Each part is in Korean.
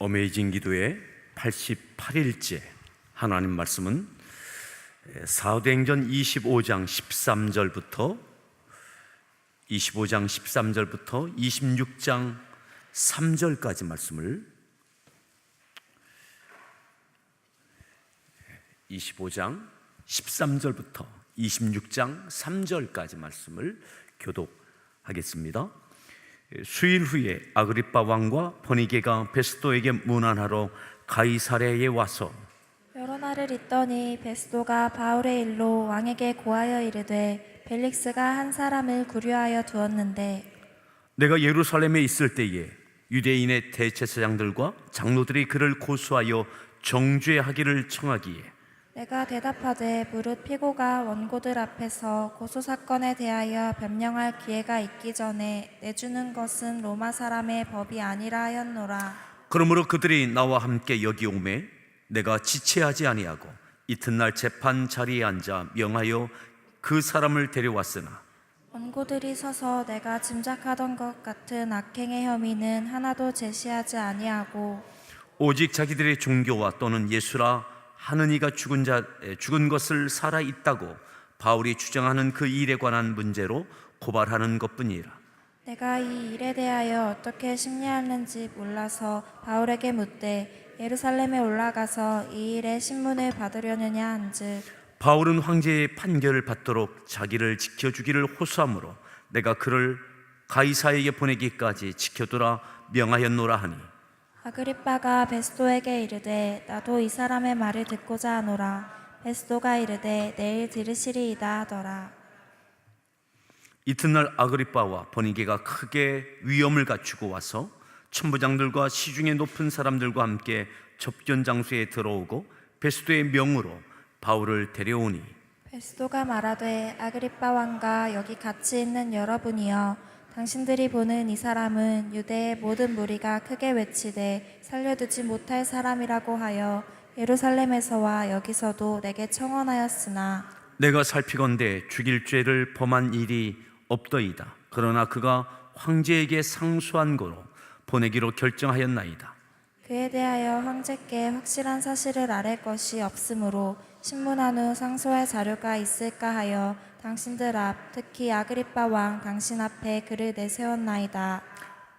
어메이징 기도의 88일째 하나님 말씀은 사도행전 25장 13절부터 26장 3절까지 말씀을 25장 13절부터 26장 3절까지 말씀을 교독하겠습니다. 수일 후에 아그리빠 왕과 버니게가 베스도에게 문안하러 가이사랴에 와서 여러 날을 있더니 베스도가 바울의 일로 왕에게 고하여 이르되 벨릭스가 한 사람을 구류하여 두었는데 내가 예루살렘에 있을 때에 유대인의 대제사장들과 장로들이 그를 고소하여 정죄하기를 청하기에 내가 대답하되 무릇 피고가 원고들 앞에서 고소사건에 대하여 변명할 기회가 있기 전에 내주는 것은 로마 사람의 법이 아니라 하였노라. 그러므로 그들이 나와 함께 여기 오매 내가 지체하지 아니하고 이튿날 재판 자리에 앉아 명하여 그 사람을 데려왔으나 원고들이 서서 내가 짐작하던 것 같은 악행의 혐의는 하나도 제시하지 아니하고 오직 자기들의 종교와 또는 예수라 하는 이가 죽은 것을 살아 있다고 바울이 주장하는 그 일에 관한 문제로 고발하는 것뿐이라. 내가 이 일에 대하여 어떻게 심리하는지 몰라서 바울에게 묻되 예루살렘에 올라가서 이 일의 신문을 받으려느냐 한즉 바울은 황제의 판결을 받도록 자기를 지켜주기를 호소하므로 내가 그를 가이사에게 보내기까지 지켜두라 명하였노라 하니 아그리빠가 베스도에게 이르되 나도 이 사람의 말을 듣고자 하노라. 베스도가 이르되 내일 들으시리이다 하더라. 이튿날 아그리빠와 버니게가 크게 위엄을 갖추고 와서 천부장들과 시중에 높은 사람들과 함께 접견 장소에 들어오고 베스도의 명으로 바울을 데려오니 베스도가 말하되 아그리빠 왕과 여기 같이 있는 여러분이여 당신들이 보는 이 사람은 유대의 모든 무리가 크게 외치되 살려두지 못할 사람이라고 하여 예루살렘에서와 여기서도 내게 청언하였으나 내가 살피건대 죽일 죄를 범한 일이 없더이다. 그러나 그가 황제에게 상소한 거로 보내기로 결정하였나이다. 그에 대하여 황제께 확실한 사실을 아랠 것이 없으므로 신문한 후 상소할 자료가 있을까 하여 당신들 앞 특히 아그리빠 왕 당신 앞에 그를 내세웠나이다.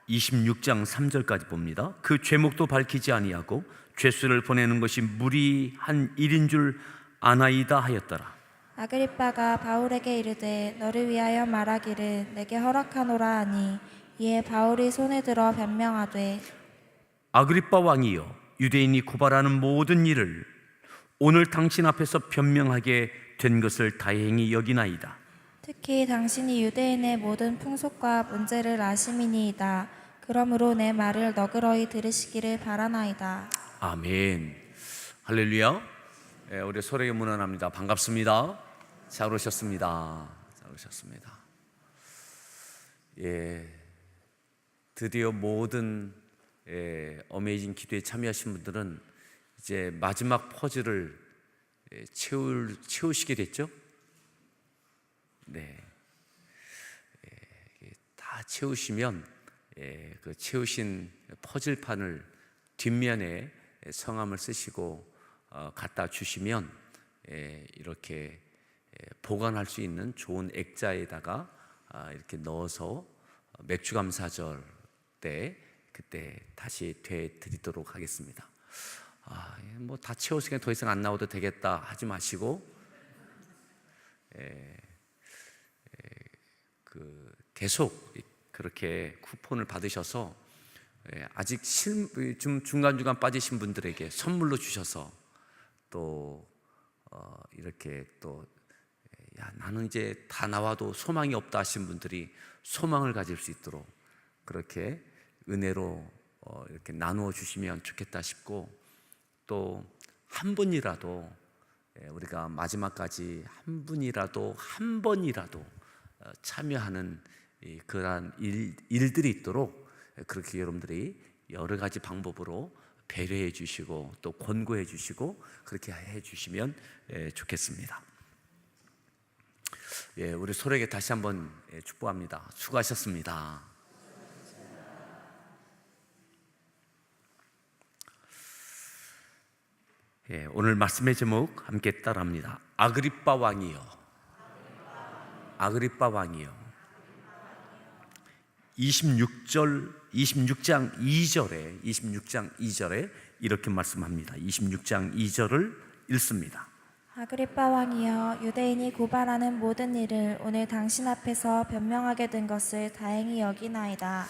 26장 3절까지 봅니다. 그 죄목도 밝히지 아니하고 죄수를 보내는 것이 무리한 일인 줄 아나이다 하였더라. 아그리빠가 바울에게 이르되 너를 위하여 말하기를 내게 허락하노라 하니 이에 바울이 손에 들어 변명하되 아그리빠 왕이여 유대인이 고발하는 모든 일을 오늘 당신 앞에서 변명하게 된 것을 다행히 여기나이다. 특히 당신이 유대인의 모든 풍속과 문제를 아심이니이다. 그러므로 내 말을 너그러이 들으시기를 바라나이다. 아멘. 할렐루야. 우리 소리에 문안합니다. 반갑습니다. 잘 오셨습니다. 잘 오셨습니다. 드디어 모든 어메이징 기도에 참여하신 분들은 이제 마지막 퍼즐을 채우시게 됐죠? 네. 다 채우시면 그 채우신 퍼즐판을 뒷면에 성함을 쓰시고 갖다 주시면 이렇게 보관할 수 있는 좋은 액자에다가 이렇게 넣어서 맥주감사절 때 그때 다시 되드리도록 하겠습니다. 뭐 다 채웠으니까 더 이상 안 나와도 되겠다 하지 마시고 계속 그렇게 쿠폰을 받으셔서 아직 좀 중간중간 빠지신 분들에게 선물로 주셔서 또 이렇게 또 나는 이제 다 나와도 소망이 없다 하신 분들이 소망을 가질 수 있도록 그렇게 은혜로 이렇게 나누어 주시면 좋겠다 싶고 또 한 분이라도 우리가 마지막까지 한 분이라도 한 번이라도 참여하는 그러한 일들이 있도록 그렇게 여러분들이 여러 가지 방법으로 배려해 주시고 또 권고해 주시고 그렇게 해 주시면 좋겠습니다. 우리 소리에게 다시 한번 축복합니다. 수고하셨습니다. 오늘 말씀의 제목 함께 따라합니다. 아그리빠 왕이여. 아그리빠 왕이여. 26장 2절에 이렇게 말씀합니다. 26장 2절을 읽습니다. 아그리빠 왕이여, 유대인이 고발하는 모든 일을 오늘 당신 앞에서 변명하게 된 것을 다행히 여기나이다.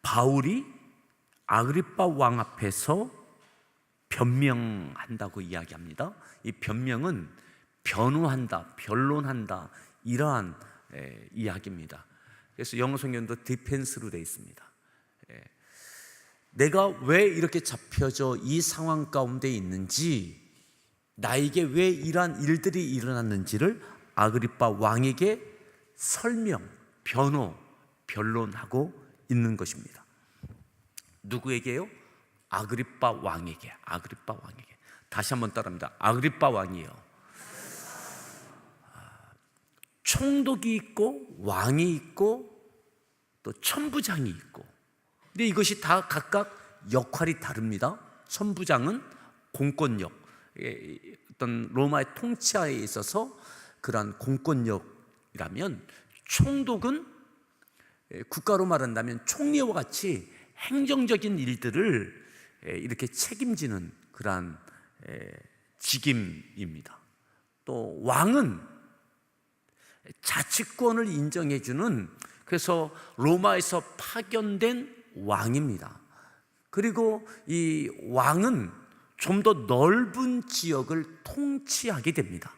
바울이 아그리빠 왕 앞에서 변명한다고 이야기합니다. 이 변명은 변호한다, 변론한다, 이러한 이야기입니다. 그래서 영어 성경도 디펜스로 되어 있습니다. 내가 왜 이렇게 잡혀져 이 상황 가운데 있는지, 나에게 왜 이러한 일들이 일어났는지를 아그리빠 왕에게 설명, 변호, 변론하고 있는 것입니다. 누구에게요? 아그리빠 왕에게. 아그리빠 왕에게. 다시 한번 따라합니다. 아그리빠 왕이요. 총독이 있고 왕이 있고 또 천부장이 있고, 근데 이것이 다 각각 역할이 다릅니다. 천부장은 공권력, 어떤 로마의 통치하에 있어서 그러한 공권력이라면, 총독은 국가로 말한다면 총리와 같이 행정적인 일들을 이렇게 책임지는 그러한 직임입니다. 또 왕은 자치권을 인정해주는, 그래서 로마에서 파견된 왕입니다. 그리고 이 왕은 좀 더 넓은 지역을 통치하게 됩니다.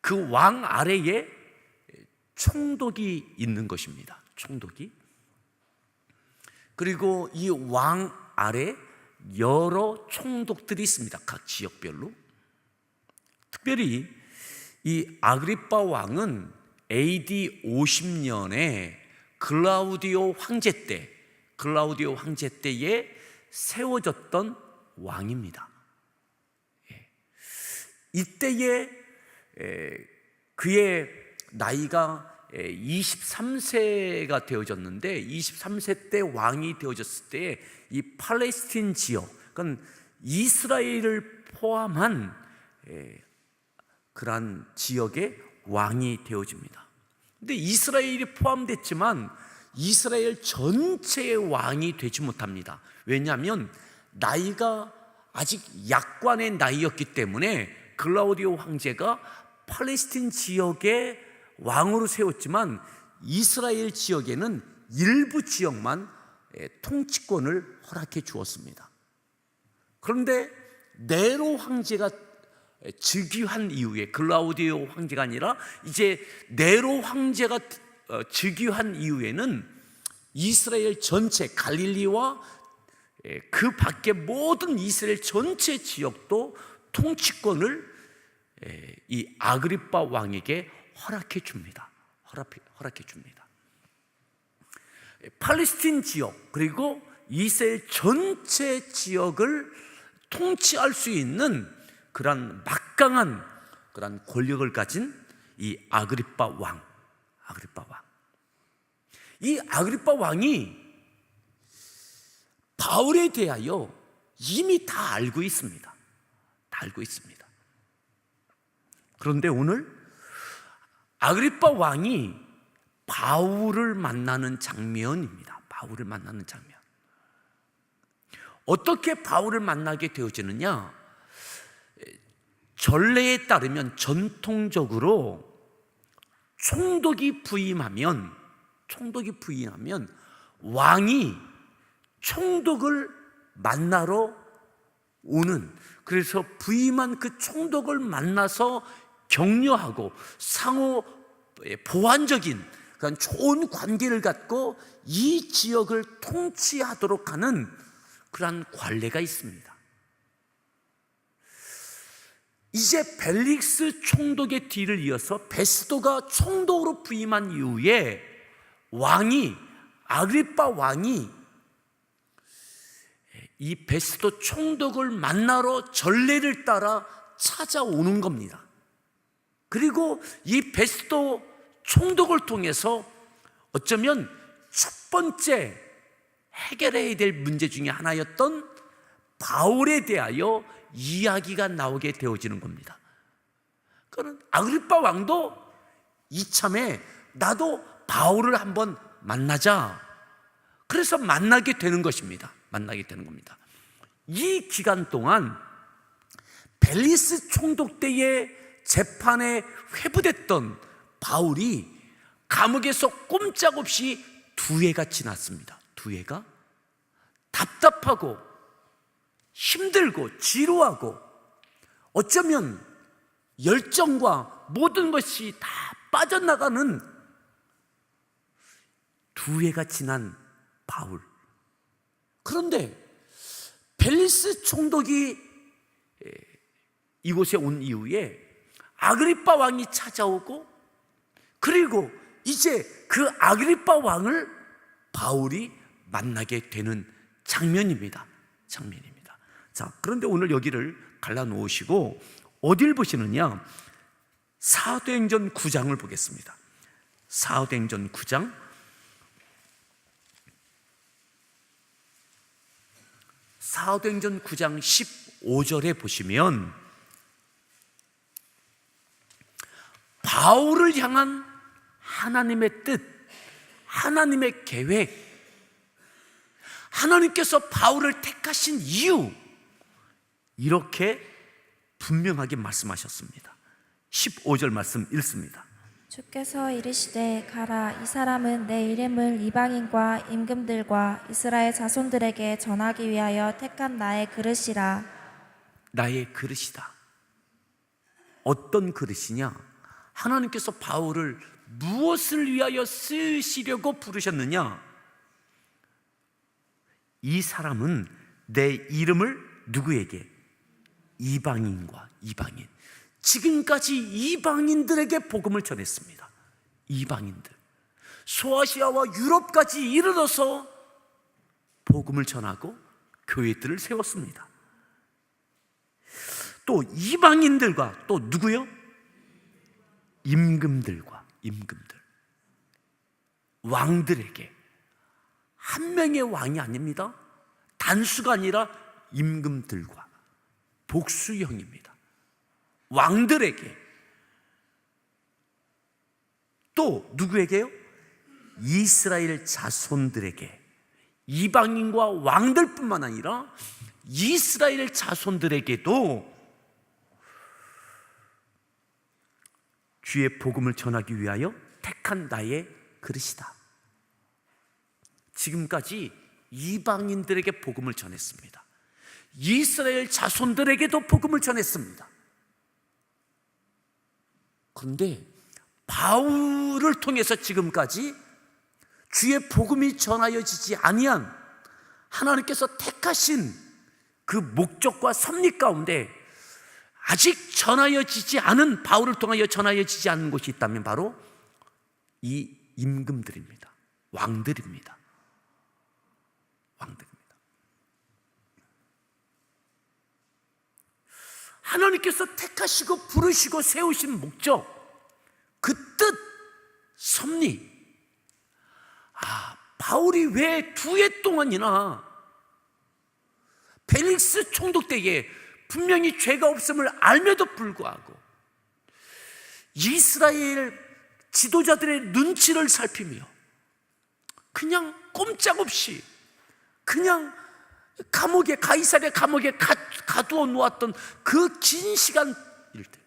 그 왕 아래에 총독이 있는 것입니다. 총독이. 그리고 이 왕 아래 여러 총독들이 있습니다. 각 지역별로. 특별히 이 아그리빠 왕은 AD 50년에 클라우디오 황제 때에 세워졌던 왕입니다. 이때에 그의 나이가 23세가 되어졌는데, 23세 때 왕이 되어졌을 때 이 팔레스틴 지역, 그러니까 이스라엘을 포함한 그러한 지역의 왕이 되어집니다. 근데 이스라엘이 포함됐지만 이스라엘 전체의 왕이 되지 못합니다. 왜냐하면 나이가 아직 약관의 나이였기 때문에 클라우디오 황제가 팔레스틴 지역의 왕으로 세웠지만 이스라엘 지역에는 일부 지역만 통치권을 허락해 주었습니다. 그런데 네로 황제가 즉위한 이후에, 클라우디오 황제가 아니라 이제 네로 황제가 즉위한 이후에는 이스라엘 전체, 갈릴리와 그 밖의 모든 이스라엘 전체 지역도 통치권을 이 아그리빠 왕에게 허락해 줍니다. 허락해 줍니다. 팔레스틴 지역 그리고 이스라엘 전체 지역을 통치할 수 있는 그런 막강한 그런 권력을 가진 이 아그리빠 왕. 이 아그리빠 왕이 바울에 대하여 이미 다 알고 있습니다. 그런데 오늘 아그리빠 왕이 바울을 만나는 장면입니다. 바울을 만나는 장면. 어떻게 바울을 만나게 되어지느냐? 전례에 따르면 전통적으로 총독이 부임하면 왕이 총독을 만나러 오는, 그래서 부임한 그 총독을 만나서 격려하고 상호 보완적인 그런 좋은 관계를 갖고 이 지역을 통치하도록 하는 그러한 관례가 있습니다. 이제 벨릭스 총독의 뒤를 이어서 베스도가 총독으로 부임한 이후에 아그리빠 왕이 이 베스도 총독을 만나러 전례를 따라 찾아오는 겁니다. 그리고 이 베스도 총독을 통해서 어쩌면 첫 번째 해결해야 될 문제 중에 하나였던 바울에 대하여 이야기가 나오게 되어지는 겁니다. 그는 아그리빠 왕도 이참에 나도 바울을 한번 만나자. 그래서 만나게 되는 것입니다. 만나게 되는 겁니다. 이 기간 동안 벨리스 총독 때의 재판에 회부됐던 바울이 감옥에서 꼼짝없이 2해가 지났습니다. 2해가 답답하고 힘들고 지루하고 어쩌면 열정과 모든 것이 다 빠져나가는 2해가 지난 바울. 그런데 벨리스 총독이 이곳에 온 이후에 아그리빠 왕이 찾아오고, 그리고 이제 그 아그리빠 왕을 바울이 만나게 되는 장면입니다. 자, 그런데 오늘 여기를 갈라놓으시고 어딜 보시느냐? 사도행전 9장을 보겠습니다. 사도행전 9장 15절에 보시면 바울을 향한 하나님의 뜻, 하나님의 계획, 하나님께서 바울을 택하신 이유, 이렇게 분명하게 말씀하셨습니다. 15절 말씀 읽습니다. 주께서 이르시되 가라, 이 사람은 내 이름을 이방인과 임금들과 이스라엘 자손들에게 전하기 위하여 택한 나의 그릇이라. 나의 그릇이다. 어떤 그릇이냐? 하나님께서 바울을 무엇을 위하여 쓰시려고 부르셨느냐? 이 사람은 내 이름을 누구에게? 이방인과 이방인. 지금까지 이방인들에게 복음을 전했습니다. 이방인들, 소아시아와 유럽까지 이르러서 복음을 전하고 교회들을 세웠습니다. 또 이방인들과 또 누구요? 임금들과 임금들, 왕들에게. 한 명의 왕이 아닙니다. 단수가 아니라 임금들과 복수형입니다. 왕들에게. 또 누구에게요? 이스라엘 자손들에게. 이방인과 왕들뿐만 아니라 이스라엘 자손들에게도 주의 복음을 전하기 위하여 택한 나의 그릇이다. 지금까지 이방인들에게 복음을 전했습니다. 이스라엘 자손들에게도 복음을 전했습니다. 그런데 바울을 통해서 지금까지 주의 복음이 전하여지지 아니한 하나님께서 택하신 그 목적과 섭리 가운데 아직 전하여지지 않은, 바울을 통하여 전하여지지 않은 곳이 있다면 바로 이 임금들입니다. 왕들입니다. 왕들입니다. 하나님께서 택하시고 부르시고 세우신 목적, 그 뜻, 섭리. 바울이 왜 2해 동안이나 벨릭스 총독 때에 분명히 죄가 없음을 알면도 불구하고 이스라엘 지도자들의 눈치를 살피며 그냥 꼼짝없이 그냥 감옥에, 가이사랴 감옥에 가두어 놓았던 그 긴 시간일 때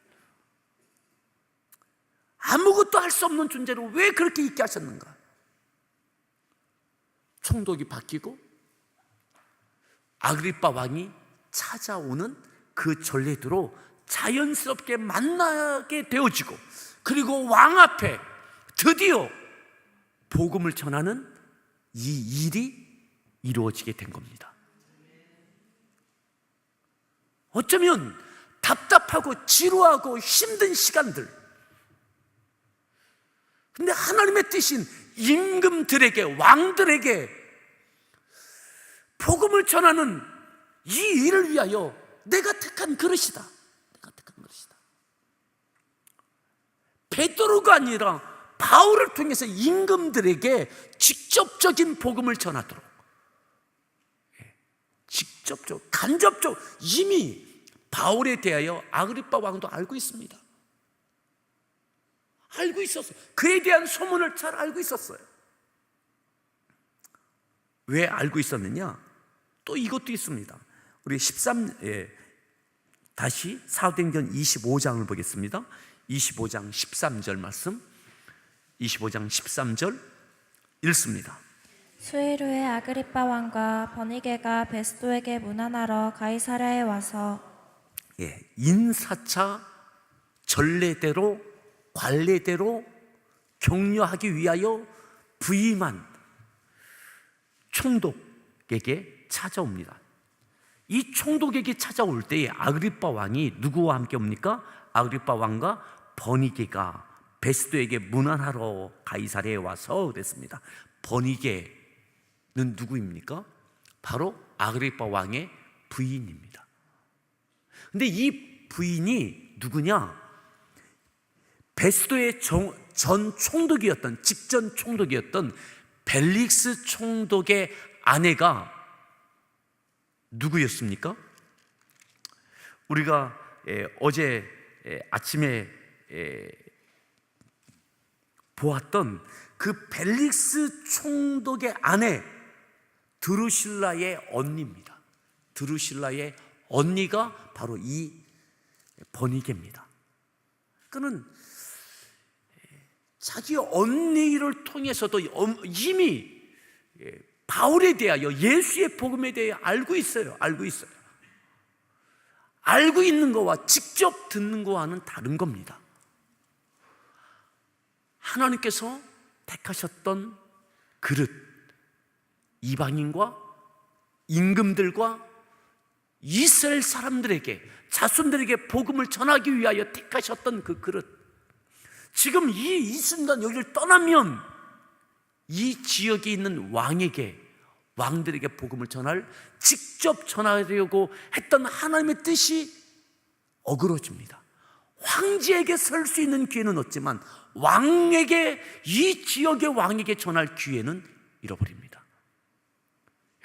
아무것도 할 수 없는 존재로 왜 그렇게 있게 하셨는가? 총독이 바뀌고 아그리빠 왕이 찾아오는 그 전례대로 자연스럽게 만나게 되어지고, 그리고 왕 앞에 드디어 복음을 전하는 이 일이 이루어지게 된 겁니다. 어쩌면 답답하고 지루하고 힘든 시간들, 근데 하나님의 뜻인 임금들에게, 왕들에게 복음을 전하는 이 일을 위하여 내가 택한 그릇이다. 내가 택한 그릇이다. 베드로가 아니라 바울을 통해서 임금들에게 직접적인 복음을 전하도록, 직접적으로 간접적으로 이미 바울에 대하여 아그리빠 왕도 알고 있습니다. 알고 있었어요. 그에 대한 소문을 잘 알고 있었어요. 왜 알고 있었느냐? 또 이것도 있습니다. 우리 다시 사도행전 25장을 보겠습니다. 25장 13절 말씀, 25장 13절 읽습니다. 수일 후에 아그리빠 왕과 버니게가 베스도에게 문안하러 가이사랴에 와서 인사차 전례대로 관례대로 격려하기 위하여 부임한 총독에게 찾아옵니다. 이 총독에게 찾아올 때에 아그리빠 왕이 누구와 함께 옵니까? 아그리빠 왕과 버니게가 베스도에게 문안하러 가이사랴에 와서 그랬습니다. 버니게는 누구입니까? 바로 아그리빠 왕의 부인입니다. 근데 이 부인이 누구냐? 베스도의 전 총독이었던, 직전 총독이었던 벨릭스 총독의 아내가 누구였습니까? 우리가 어제 아침에 보았던 그 벨릭스 총독의 아내 드루실라의 언니입니다. 드루실라의 언니가 바로 이 버니게입니다. 그는 자기 언니를 통해서도 이미 바울에 대하여, 예수의 복음에 대해 알고 있어요. 알고 있는 것과 직접 듣는 것과는 다른 겁니다. 하나님께서 택하셨던 그릇, 이방인과 임금들과 이스라엘 사람들에게, 자손들에게 복음을 전하기 위하여 택하셨던 그 그릇, 지금 이 순간 여기를 떠나면 이 지역에 있는 왕들에게 복음을 직접 전하려고 했던 하나님의 뜻이 어그러집니다. 황제에게 설 수 있는 기회는 없지만 이 지역의 왕에게 전할 기회는 잃어버립니다.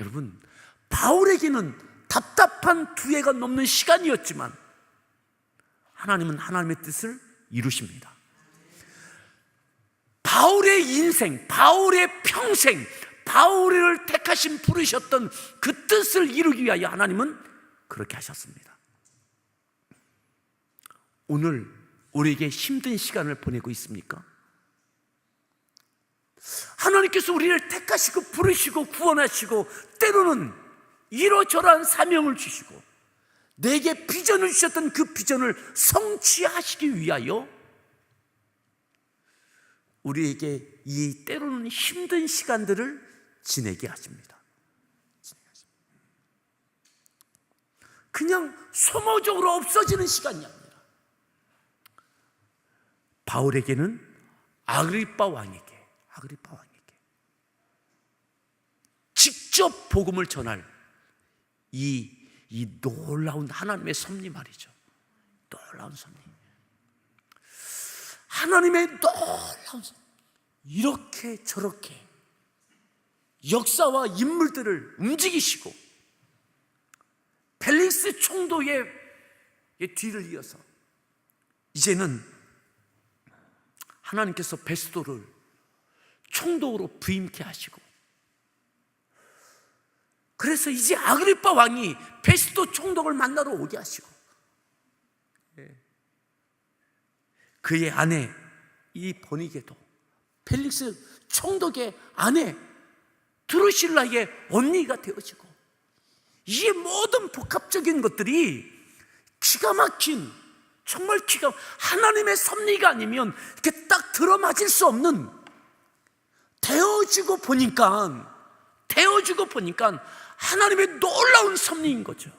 여러분, 바울에게는 답답한 2해가 넘는 시간이었지만 하나님은 하나님의 뜻을 이루십니다. 바울의 인생, 바울의 평생, 바울을 택하신 부르셨던 그 뜻을 이루기 위하여 하나님은 그렇게 하셨습니다. 오늘 우리에게 힘든 시간을 보내고 있습니까? 하나님께서 우리를 택하시고 부르시고 구원하시고 때로는 이러저러한 사명을 주시고 내게 비전을 주셨던 그 비전을 성취하시기 위하여 우리에게 이 때로는 힘든 시간들을 지내게 하십니다. 그냥 소모적으로 없어지는 시간이 아니라 바울에게는 아그리빠 왕에게 직접 복음을 전할 이 놀라운 하나님의 섭리 말이죠. 놀라운 섭리. 하나님의 놀라운 섭리. 이렇게 저렇게 역사와 인물들을 움직이시고 벨릭스 총독의 뒤를 이어서 이제는 하나님께서 베스도를 총독으로 부임케 하시고, 그래서 이제 아그리빠 왕이 베스도 총독을 만나러 오게 하시고, 그의 아내 이 버니게도 펠릭스 총독의 아내 드루실라의 언니가 되어지고, 이 모든 복합적인 것들이 기가 막힌, 정말 하나님의 섭리가 아니면 이렇게 딱 들어맞을 수 없는, 되어지고 보니까 하나님의 놀라운 섭리인 거죠.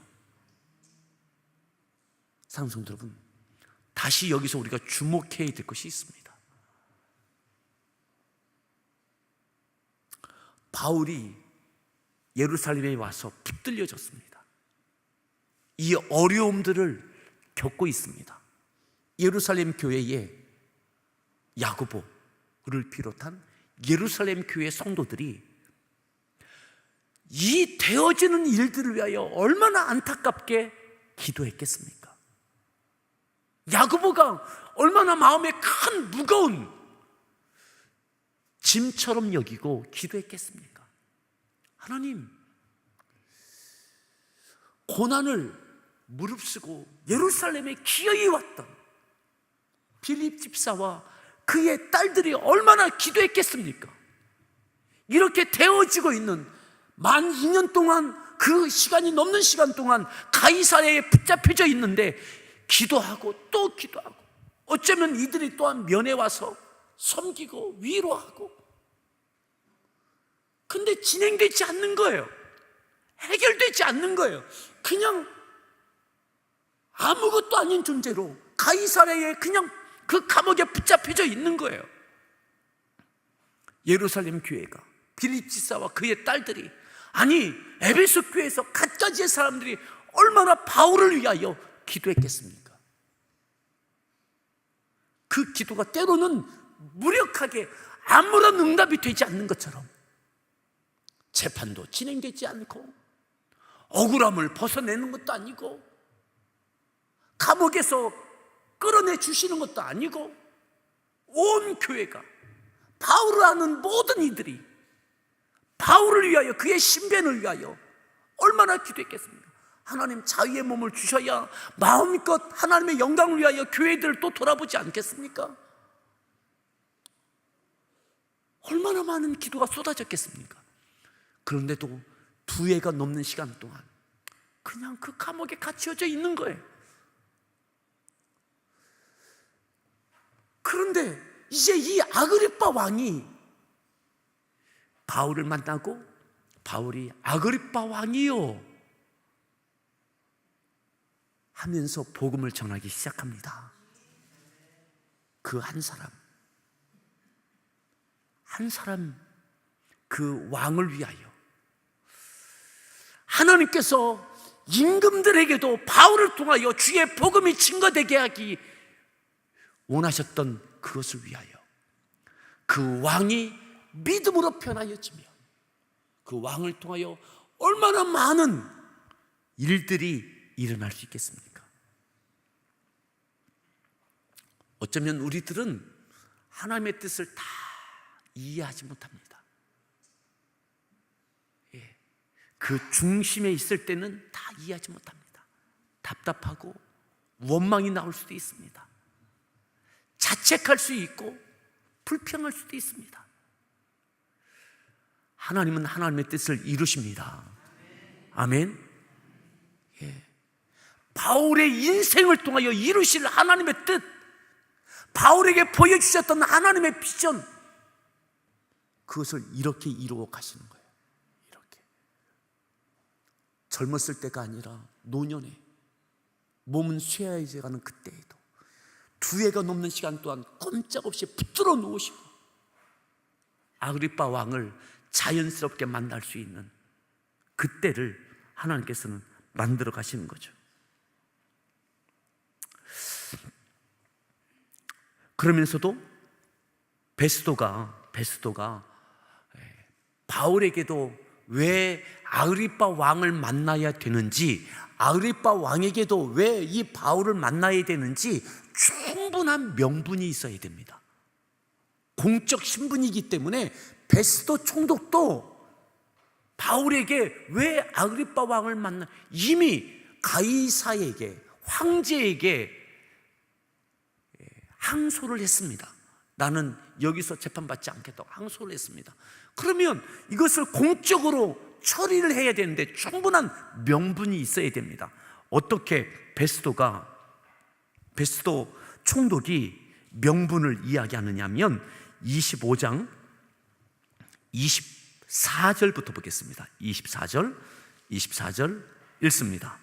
사랑하는 성도 여러분, 다시 여기서 우리가 주목해야 될 것이 있습니다. 바울이 예루살렘에 와서 붙들려졌습니다. 이 어려움들을 겪고 있습니다. 예루살렘 교회에 야고보를 비롯한 예루살렘 교회 성도들이 이 되어지는 일들을 위하여 얼마나 안타깝게 기도했겠습니까? 야고보가 얼마나 마음에 큰 무거운 짐처럼 여기고 기도했겠습니까? 하나님, 고난을 무릅쓰고 예루살렘에 기어이 왔던 빌립 집사와 그의 딸들이 얼마나 기도했겠습니까? 이렇게 되어지고 있는 만 2년 동안, 그 시간이 넘는 시간 동안 가이사랴에 붙잡혀져 있는데 기도하고 또 기도하고, 어쩌면 이들이 또한 면회 와서 섬기고 위로하고, 근데 진행되지 않는 거예요. 해결되지 않는 거예요. 그냥 아무것도 아닌 존재로 가이사랴에 그냥 그 감옥에 붙잡혀져 있는 거예요. 예루살렘 교회가, 빌립 집사와 그의 딸들이, 아니 에베소 교회에서 갖가지의 사람들이 얼마나 바울을 위하여 기도했겠습니까? 그 기도가 때로는 무력하게 아무런 응답이 되지 않는 것처럼, 재판도 진행되지 않고 억울함을 벗어내는 것도 아니고 감옥에서 끌어내 주시는 것도 아니고, 온 교회가, 바울을 아는 모든 이들이 바울을 위하여, 그의 신변을 위하여 얼마나 기도했겠습니까? 하나님, 자유의 몸을 주셔야 마음껏 하나님의 영광을 위하여 교회들을 또 돌아보지 않겠습니까? 얼마나 많은 기도가 쏟아졌겠습니까? 그런데도 2해가 넘는 시간 동안 그냥 그 감옥에 갇혀져 있는 거예요. 그런데 이제 이 아그리빠 왕이 바울을 만나고, 바울이 아그리빠 왕이요 하면서 복음을 전하기 시작합니다. 그 한 사람 그 왕을 위하여 하나님께서 임금들에게도 바울을 통하여 주의 복음이 증거되게 하기 원하셨던 그것을 위하여 그 왕이 믿음으로 변하여지며, 그 왕을 통하여 얼마나 많은 일들이 일어날 수 있겠습니까? 어쩌면 우리들은 하나님의 뜻을 다 이해하지 못합니다. 그 중심에 있을 때는 다 이해하지 못합니다. 답답하고 원망이 나올 수도 있습니다. 자책할 수 있고 불평할 수도 있습니다. 하나님은 하나님의 뜻을 이루십니다. 아멘. 바울의 인생을 통하여 이루실 하나님의 뜻, 바울에게 보여주셨던 하나님의 비전, 그것을 이렇게 이루어 가시는 거예요. 이렇게 젊었을 때가 아니라 노년에, 몸은 쇠하여져 가는 그때에도 2해가 넘는 시간 동안 꼼짝없이 붙들어 놓으시고 아그리빠 왕을 자연스럽게 만날 수 있는 그때를 하나님께서는 만들어 가시는 거죠. 그러면서도 베스도가 바울에게도 왜 아그리빠 왕을 만나야 되는지, 아그리빠 왕에게도 왜 이 바울을 만나야 되는지 충분한 명분이 있어야 됩니다. 공적 신분이기 때문에 베스도 총독도 바울에게 왜 아그리빠 왕을 만나, 이미 가이사에게, 황제에게 항소를 했습니다. 나는 여기서 재판받지 않겠다고 항소를 했습니다. 그러면 이것을 공적으로 처리를 해야 되는데 충분한 명분이 있어야 됩니다. 어떻게 베스도 총독이 명분을 이야기하느냐 하면 25장 24절부터 보겠습니다. 24절 읽습니다.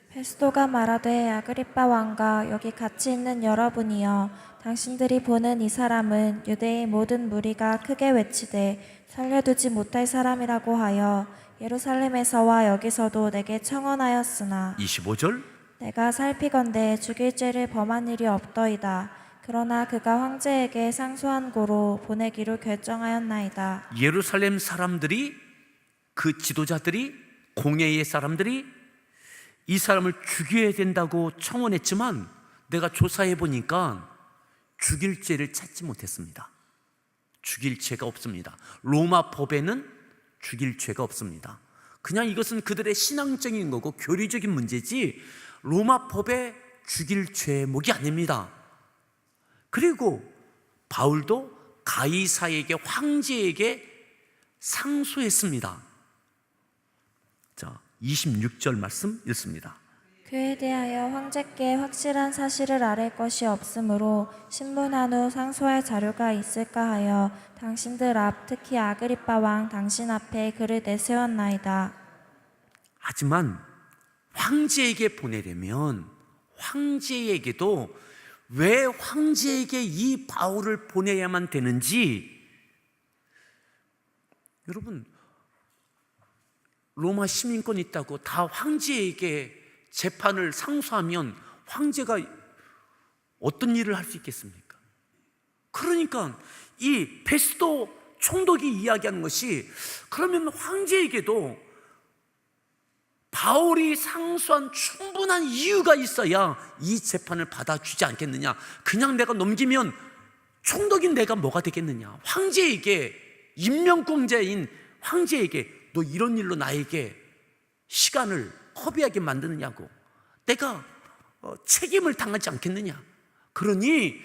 베스도가 말하되 아그리빠 왕과 여기 같이 있는 여러분이여, 당신들이 보는 이 사람은 유대의 모든 무리가 크게 외치되 살려두지 못할 사람이라고 하여 예루살렘에서와 여기서도 내게 청언하였으나 25절 내가 살피건대 죽일 죄를 범한 일이 없더이다. 그러나 그가 황제에게 상소한 고로 보내기로 결정하였나이다. 예루살렘 사람들이 그 지도자들이, 공회의 사람들이 이 사람을 죽여야 된다고 청원했지만 내가 조사해 보니까 죽일 죄를 찾지 못했습니다. 죽일 죄가 없습니다. 로마 법에는 죽일 죄가 없습니다. 그냥 이것은 그들의 신앙적인 거고 교리적인 문제지 로마 법에 죽일 죄목이 아닙니다. 그리고 바울도 가이사에게, 황제에게 상소했습니다. 자, 26절 말씀 읽습니다. 그에 대하여 황제께 확실한 사실을 아랠 것이 없으므로 신문한 후 상소할 자료가 있을까 하여 당신들 앞, 특히 아그리빠 왕 당신 앞에 그를 내세웠나이다. 하지만 황제에게 보내려면 황제에게도 왜 황제에게 이 바울을 보내야만 되는지, 여러분, 로마 시민권 있다고 다 황제에게 재판을 상소하면 황제가 어떤 일을 할 수 있겠습니까? 그러니까 이 베스도 총독이 이야기하는 것이, 그러면 황제에게도 바울이 상소한 충분한 이유가 있어야 이 재판을 받아주지 않겠느냐. 그냥 내가 넘기면 총독인 내가 뭐가 되겠느냐. 황제에게, 임명공자인 황제에게 너 이런 일로 나에게 시간을 허비하게 만드느냐고, 내가 책임을 당하지 않겠느냐. 그러니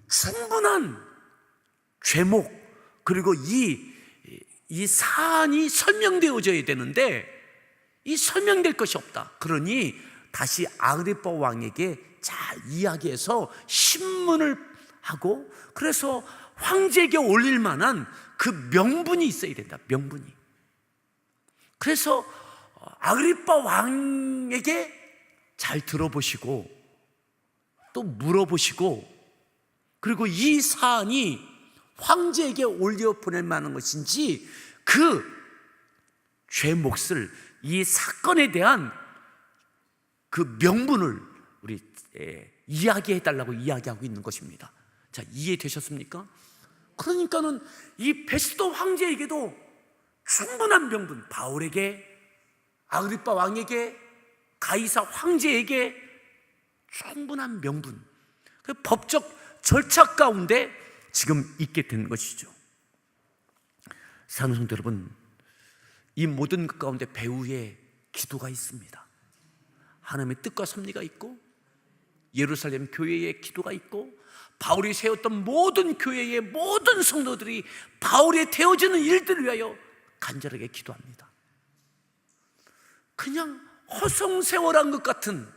충분한 죄목, 그리고 이 사안이 설명되어져야 되는데 이 설명될 것이 없다. 그러니 다시 아그리빠 왕에게 잘 이야기해서 신문을 하고, 그래서 황제에게 올릴 만한 그 명분이 있어야 된다. 명분이. 그래서 아그리빠 왕에게 잘 들어보시고 또 물어보시고, 그리고 이 사안이 황제에게 올려 보낼 만한 것인지 그 죄 몫을, 이 사건에 대한 그 명분을 우리 이야기해 달라고 이야기하고 있는 것입니다. 자, 이해되셨습니까? 그러니까는 이 베스도 황제에게도 충분한 명분, 바울에게, 아그리빠 왕에게, 가이사 황제에게 충분한 명분, 그 법적 절차 가운데 지금 있게 된 것이죠. 사랑하는 성도 여러분, 이 모든 것 가운데 배후에 기도가 있습니다. 하나님의 뜻과 섭리가 있고, 예루살렘 교회의 기도가 있고, 바울이 세웠던 모든 교회의 모든 성도들이 바울이 되어지는 일들을 위하여 간절하게 기도합니다. 그냥 허송세월한 것 같은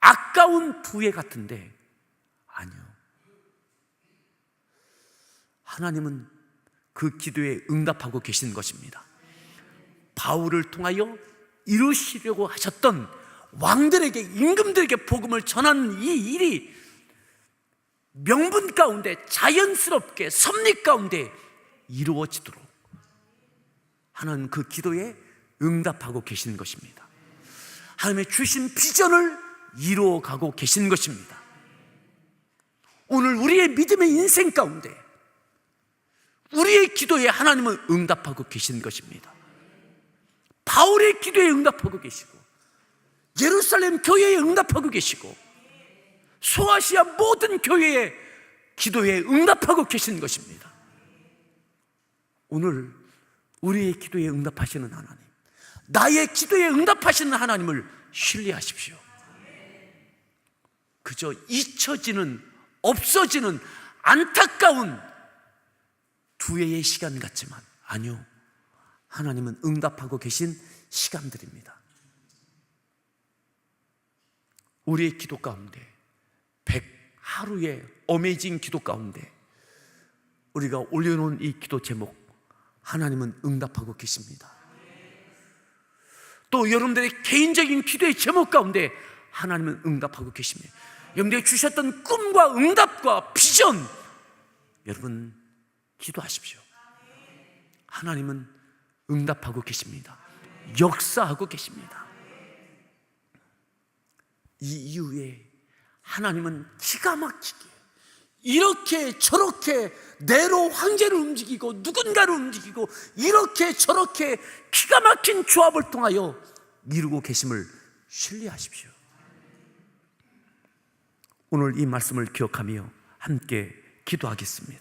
아까운 부회 같은데 아니요, 하나님은 그 기도에 응답하고 계시는 것입니다. 바울을 통하여 이루시려고 하셨던 왕들에게, 임금들에게 복음을 전하는 이 일이 명분 가운데 자연스럽게 섭리 가운데 이루어지도록 하나님 그 기도에 응답하고 계시는 것입니다. 하나님의 주신 비전을 이루어가고 계신 것입니다. 오늘 우리의 믿음의 인생 가운데 우리의 기도에 하나님은 응답하고 계신 것입니다. 바울의 기도에 응답하고 계시고, 예루살렘 교회에 응답하고 계시고, 소아시아 모든 교회의 기도에 응답하고 계신 것입니다. 오늘 우리의 기도에 응답하시는 하나님, 나의 기도에 응답하시는 하나님을 신뢰하십시오. 그저 잊혀지는, 없어지는 안타까운 두 해의 시간 같지만 아니요, 하나님은 응답하고 계신 시간들입니다. 우리의 기도 가운데, 100하루의 어메이징 기도 가운데 우리가 올려놓은 이 기도 제목, 하나님은 응답하고 계십니다. 또 여러분들의 개인적인 기도의 제목 가운데 하나님은 응답하고 계십니다. 여러분들이 주셨던 꿈과 응답과 비전, 여러분 기도하십시오. 하나님은 응답하고 계십니다. 역사하고 계십니다. 이 이후에 하나님은 기가 막히게 이렇게 저렇게 내로 황제를 움직이고 누군가를 움직이고 이렇게 저렇게 기가 막힌 조합을 통하여 이루고 계심을 신뢰하십시오. 오늘 이 말씀을 기억하며 함께 기도하겠습니다.